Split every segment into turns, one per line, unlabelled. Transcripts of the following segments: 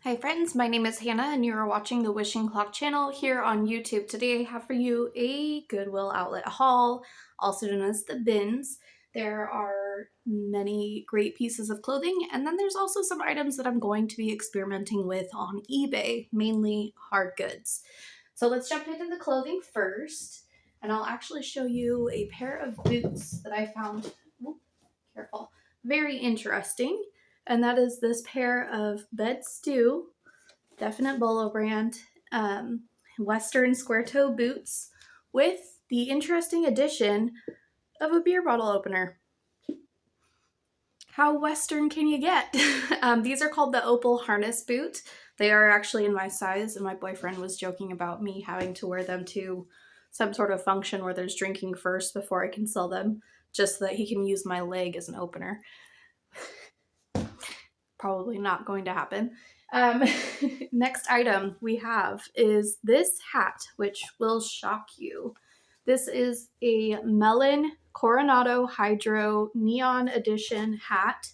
Hi friends, my name is Hannah and you are watching the Wishing Clock channel here on YouTube. Today I have for you a Goodwill outlet haul, also known as the bins. There are many great pieces of clothing, and then there's also some items that I'm going to be experimenting with on eBay, mainly hard goods. So let's jump into the clothing first, and I'll actually show you a pair of boots that I found, careful, very interesting. And that is this pair of Bed Stew, definite Bolo brand, Western square toe boots with the interesting addition of a beer bottle opener. How Western can you get? These are called the Opal Harness Boot. They are actually in my size, and my boyfriend was joking about me having to wear them to some sort of function where there's drinking first before I can sell them, just so that he can use my leg as an opener. Probably not going to happen. Next item we have is this hat, which will shock you. This is a Melon Coronado Hydro Neon Edition hat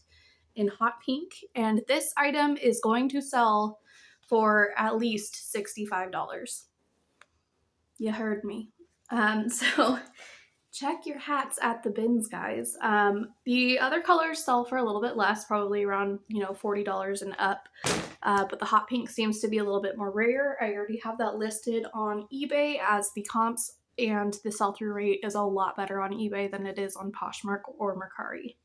in hot pink, and this item is going to sell for at least $65. You heard me. So check your hats at the bins, guys. The other colors sell for a little bit less, probably around, $40 and up. But the hot pink seems to be a little bit more rare. I already have that listed on eBay, as the comps and the sell-through rate is a lot better on eBay than it is on Poshmark or Mercari.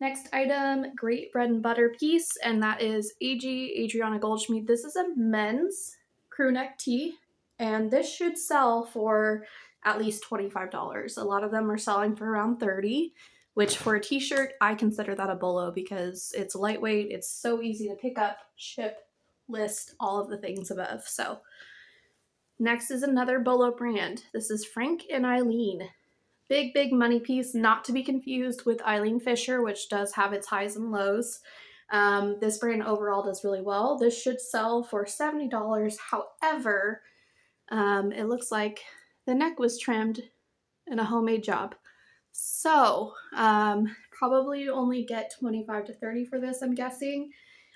Next item, great bread and butter piece, and that is Adriana Goldschmied. This is a men's crew neck tee, and this should sell for at least $25. A lot of them are selling for around $30, which for a t-shirt, I consider that a bolo because it's lightweight, it's so easy to pick up, ship, list, all of the things above. So next is another bolo brand. This is Frank and Eileen. Big money piece, not to be confused with Eileen Fisher, which does have its highs and lows. This brand overall does really well. This should sell for $70. However, it looks like the neck was trimmed in a homemade job. So probably only get 25 to 30 for this, I'm guessing.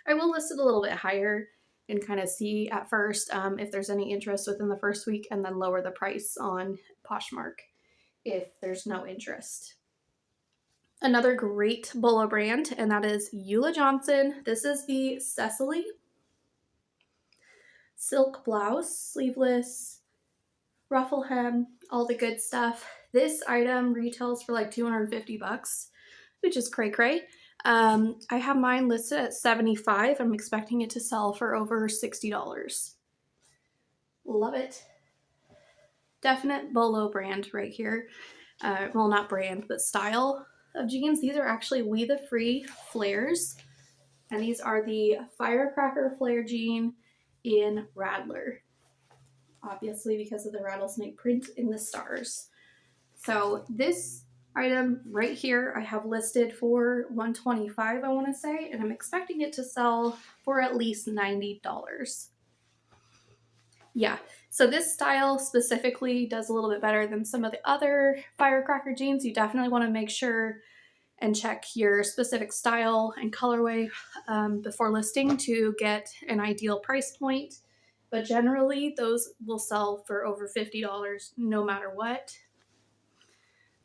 I will list it a little bit higher and kind of see at first if there's any interest within the first week, and then lower the price on Poshmark if there's no interest. Another great bolo brand, and that is Eula Johnson. This is the Cecily silk blouse, sleeveless, ruffle hem, all the good stuff. This item retails for like $250, which is cray cray. I have mine listed at $75. I'm expecting it to sell for over $60. Love it. Definite bolo brand right here. Well, not brand, but style of jeans. These are actually We The Free flares, and these are the Firecracker flare jean in Radler, obviously because of the rattlesnake print in the stars. So this item right here I have listed for $125, I want to say, and I'm expecting it to sell for at least $90. Yeah, so this style specifically does a little bit better than some of the other Firecracker jeans. You definitely want to make sure and check your specific style and colorway before listing to get an ideal price point. But generally, those will sell for over $50 no matter what.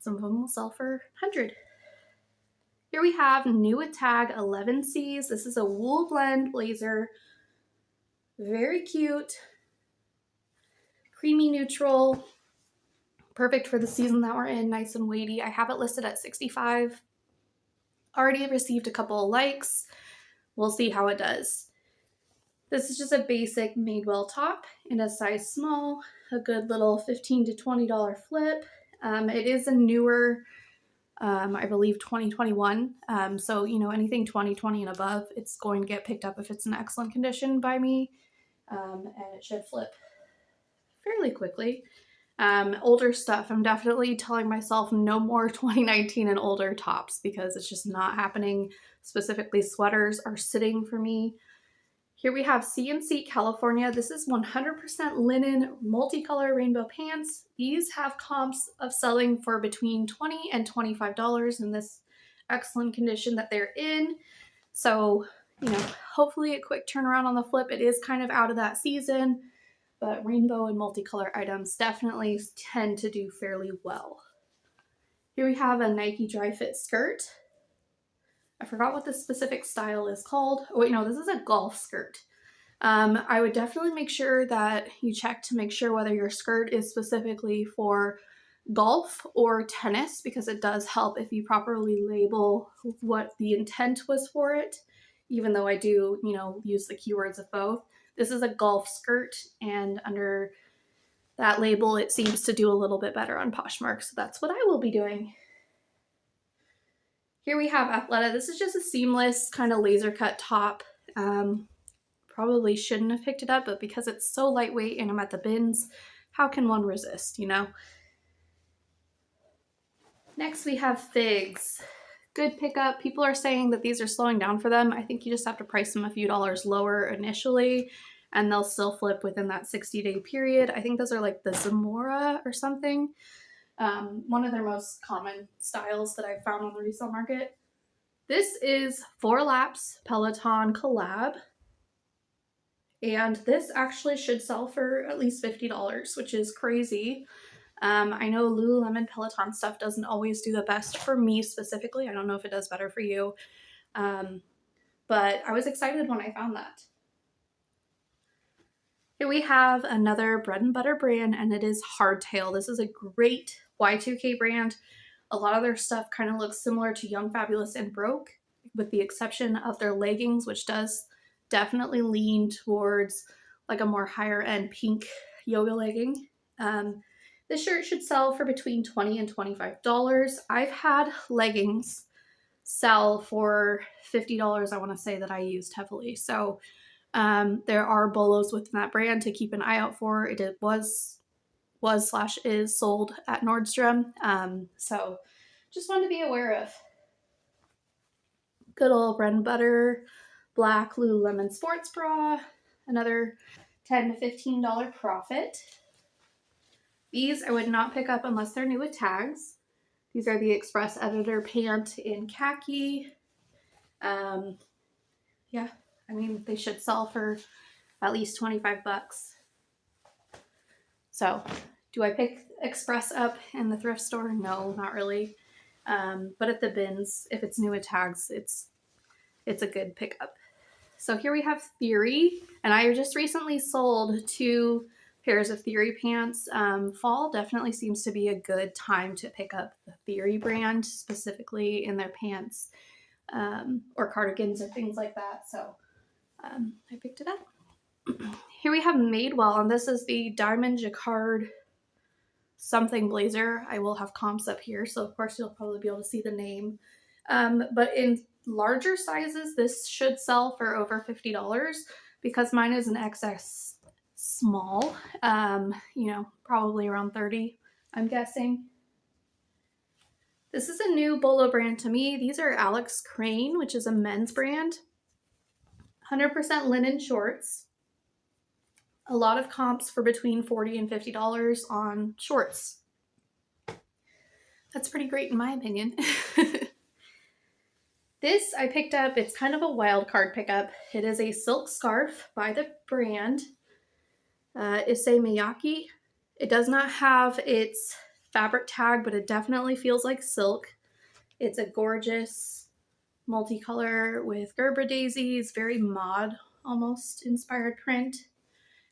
Some of them will sell for $100. Here we have new with tag 11Cs. This is a wool blend blazer. Very cute. Creamy neutral, perfect for the season that we're in, nice and weighty. I have it listed at $65. Already received a couple of likes. We'll see how it does. This is just a basic Madewell top in a size small, a good little $15 to $20 flip. It is a newer, I believe 2021. So, anything 2020 and above, it's going to get picked up if it's in excellent condition by me, and it should flip fairly quickly. Older stuff, I'm definitely telling myself no more 2019 and older tops because it's just not happening. Specifically, sweaters are sitting for me. Here we have CNC California. This is 100% linen multicolor rainbow pants. These have comps of selling for between $20 and $25 in this excellent condition that they're in. So you know, hopefully a quick turnaround on the flip. It is kind of out of that season, but rainbow and multicolor items definitely tend to do fairly well. Here we have a Nike dry fit skirt. I forgot what the specific style is called. Oh wait, no, this is a golf skirt. I would definitely make sure that you check to make sure whether your skirt is specifically for golf or tennis, because it does help if you properly label what the intent was for it, even though I do, you know, use the keywords of both. This is a golf skirt, and under that label, it seems to do a little bit better on Poshmark, so that's what I will be doing. Here we have Athleta. This is just a seamless kind of laser cut top. Probably shouldn't have picked it up, but because it's so lightweight and I'm at the bins, how can one resist, you know? Next we have figs. Good pickup. People are saying that these are slowing down for them. I think you just have to price them a few dollars lower initially, and they'll still flip within that 60-day period. I think those are like the Zamora or something. One of their most common styles that I've found on the resale market. This is 4 Laps Peloton collab. And this actually should sell for at least $50, which is crazy. I know Lululemon Peloton stuff doesn't always do the best for me specifically. I don't know if it does better for you. But I was excited when I found that. Here we have another bread and butter brand, and it is Hardtail. This is a great Y2K brand. A lot of their stuff kind of looks similar to Young, Fabulous, and Broke, with the exception of their leggings, which does definitely lean towards like a more higher end pink yoga legging. This shirt should sell for between $20 and $25. I've had leggings sell for $50, I want to say, that I used heavily. So there are bolos within that brand to keep an eye out for. It was/is sold at Nordstrom. So just wanted to be aware of. Good old bread and butter black Lululemon sports bra, another $10 to $15 profit. These I would not pick up unless they're new with tags. These are the Express Editor pant in khaki. Yeah, I mean, they should sell for at least 25 bucks. So, do I pick Express up in the thrift store? No, not really. But at the bins, if it's new with tags, it's a good pickup. So here we have Theory, and I just recently sold 2 pairs of Theory pants. Fall definitely seems to be a good time to pick up the Theory brand, specifically in their pants or cardigans or things like that. So I picked it up. Here we have Madewell, and this is the Diamond Jacquard something blazer. I will have comps up here, so of course you'll probably be able to see the name. But in larger sizes, this should sell for over $50 because mine is an XS small, you know, probably around 30, I'm guessing. This is a new Bolo brand to me. These are Alex Crane, which is a men's brand. 100% linen shorts. A lot of comps for between $40 and $50 on shorts. That's pretty great in my opinion. This I picked up. It's kind of a wild card pickup. It is a silk scarf by the brand Issey Miyake. It does not have its fabric tag, but it definitely feels like silk. It's a gorgeous multicolor with Gerber daisies, very mod almost inspired print.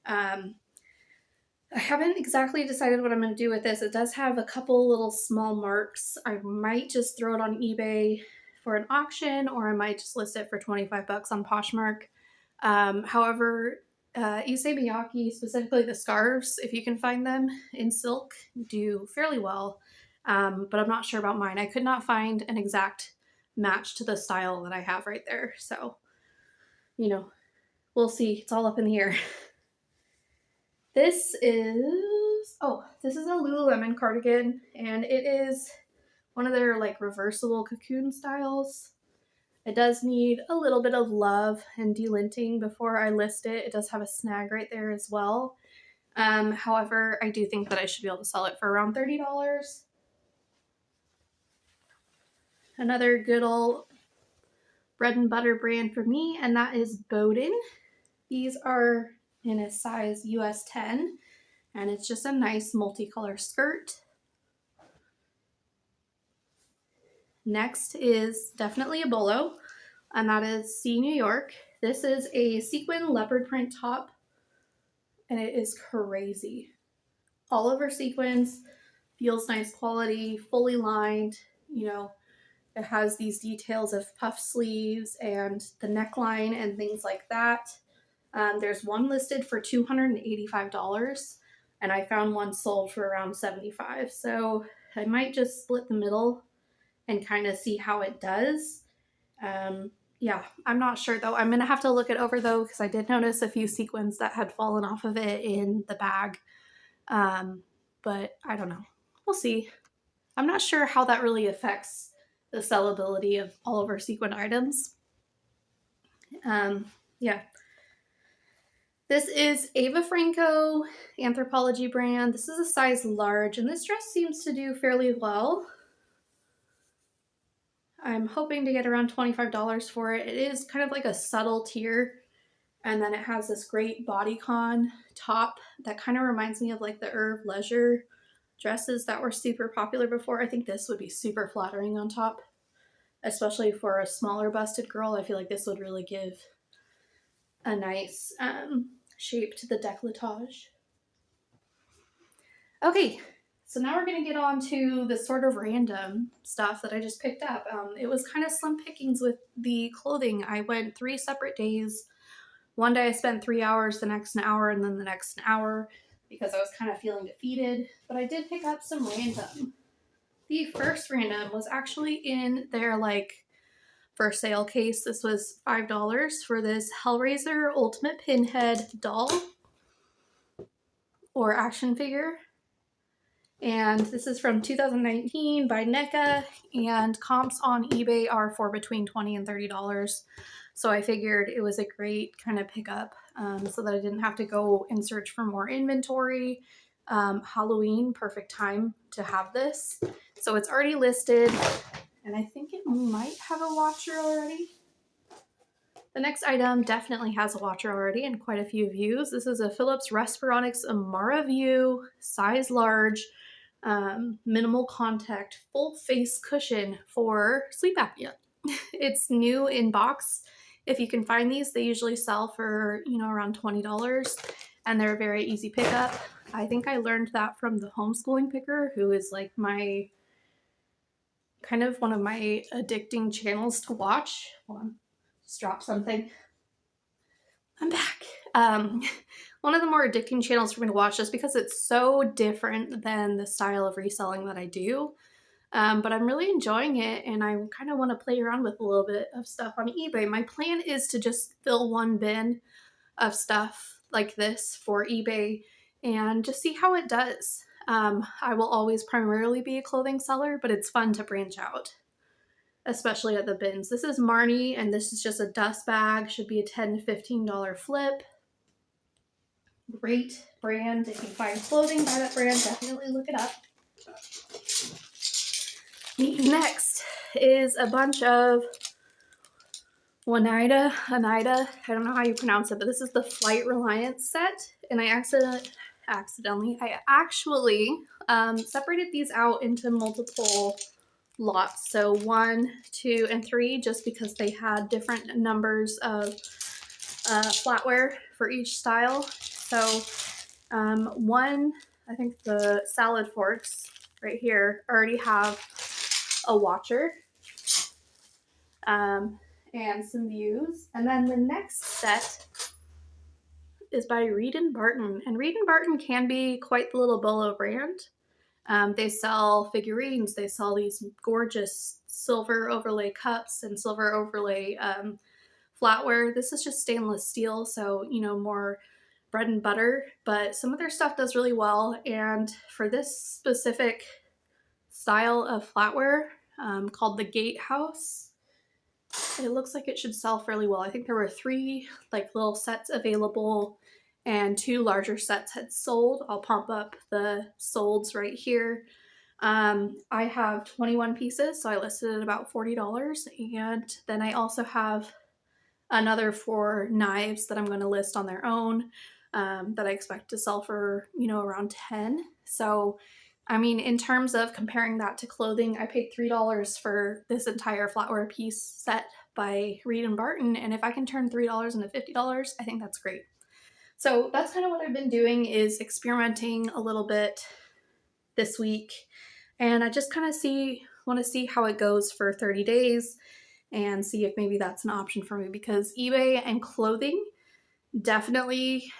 I haven't exactly decided what I'm going to do with this. It does have a couple little small marks. I might just throw it on eBay for an auction, or I might just list it for 25 bucks on Poshmark. However, Issey Miyake, specifically the scarves, if you can find them in silk, do fairly well. But I'm not sure about mine. I could not find an exact match to the style that I have right there. So, you know, we'll see. It's all up in the air. This is a Lululemon cardigan, and it is one of their like reversible cocoon styles. It does need a little bit of love and delinting before I list it. It does have a snag right there as well. However, I do think that I should be able to sell it for around $30. Another good old bread and butter brand for me, and that is Bowden. These are in a size US 10, and it's just a nice multicolor skirt. Next is definitely a bolo, and that is C New York. This is a sequin leopard print top, and it is crazy. All over sequins, feels nice quality, fully lined, you know, it has these details of puff sleeves and the neckline and things like that. There's one listed for $285, and I found one sold for around $75. So I might just split the middle and kind of see how it does. Yeah, I'm not sure though. I'm gonna have to look it over though, because I did notice a few sequins that had fallen off of it in the bag. But I don't know. We'll see. I'm not sure how that really affects the sellability of all of our sequin items. Yeah. This is Ava Franco Anthropology brand. This is a size large, and this dress seems to do fairly well. I'm hoping to get around $25 for it. It is kind of like a subtle tier, and then it has this great bodycon top that kind of reminds me of like the Herb Leisure dresses that were super popular before. I think this would be super flattering on top, especially for a smaller busted girl. I feel like this would really give a nice shape to the décolletage. Okay, so now we're going to get on to the sort of random stuff that I just picked up. It was kind of slim pickings with the clothing. I went 3 separate days. One day I spent 3 hours, the next an hour, and then the next an hour because I was kind of feeling defeated. But I did pick up some random. The first random was actually in their like for sale case. This was $5 for this Hellraiser Ultimate Pinhead doll or action figure. And this is from 2019 by NECA, and comps on eBay are for between $20 and $30. So I figured it was a great kind of pickup so that I didn't have to go and search for more inventory. Halloween, perfect time to have this. So it's already listed, and I think it might have a watcher already. The next item definitely has a watcher already and quite a few views. This is a Philips Respironics Amara View, size large, minimal contact, full face cushion for sleep apnea. It's new in box. If you can find these, they usually sell for, you know, around $20, and they're a very easy pickup. I think I learned that from the homeschooling picker, who is like my kind of one of my addicting channels to watch. Hold on, just dropped something. I'm back. One of the more addicting channels for me to watch just because it's so different than the style of reselling that I do. But I'm really enjoying it, and I kind of want to play around with a little bit of stuff on eBay. My plan is to just fill one bin of stuff like this for eBay and just see how it does. I will always primarily be a clothing seller, but it's fun to branch out, especially at the bins. This is Marnie, and this is just a dust bag. Should be a $10 to $15 flip. Great brand. If you find clothing by that brand, definitely look it up. Next is a bunch of Oneida, I don't know how you pronounce it, but this is the Flight Reliance set, and I actually separated these out into multiple lots, so 1, 2, and 3, just because they had different numbers of flatware for each style. So one, I think the salad forks right here already have a watcher and some views. And then the next set is by Reed & Barton. And Reed & Barton can be quite the little bolo brand. They sell figurines. They sell these gorgeous silver overlay cups and silver overlay flatware. This is just stainless steel, so, you know, more bread and butter, but some of their stuff does really well. And for this specific style of flatware called the Gatehouse, it looks like it should sell fairly well. I think there were 3 like little sets available and 2 larger sets had sold. I'll pump up the solds right here. I have 21 pieces, so I listed it about $40. And then I also have another 4 knives that I'm going to list on their own, that I expect to sell for, around 10. So, I mean, in terms of comparing that to clothing, I paid $3 for this entire flatware piece set by Reed and Barton. And if I can turn $3 into $50, I think that's great. So that's kind of what I've been doing, is experimenting a little bit this week. And I just kind of want to see how it goes for 30 days and see if maybe that's an option for me, because eBay and clothing, definitely,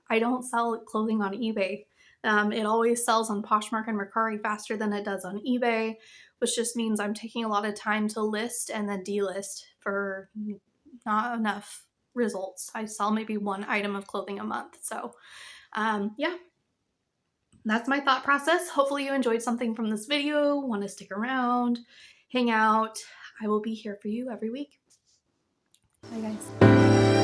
I don't sell clothing on eBay. It always sells on Poshmark and Mercari faster than it does on eBay, which just means I'm taking a lot of time to list and then delist for not enough results. I sell maybe 1 item of clothing a month. So, yeah, that's my thought process. Hopefully you enjoyed something from this video, want to stick around, hang out. I will be here for you every week. Bye, guys.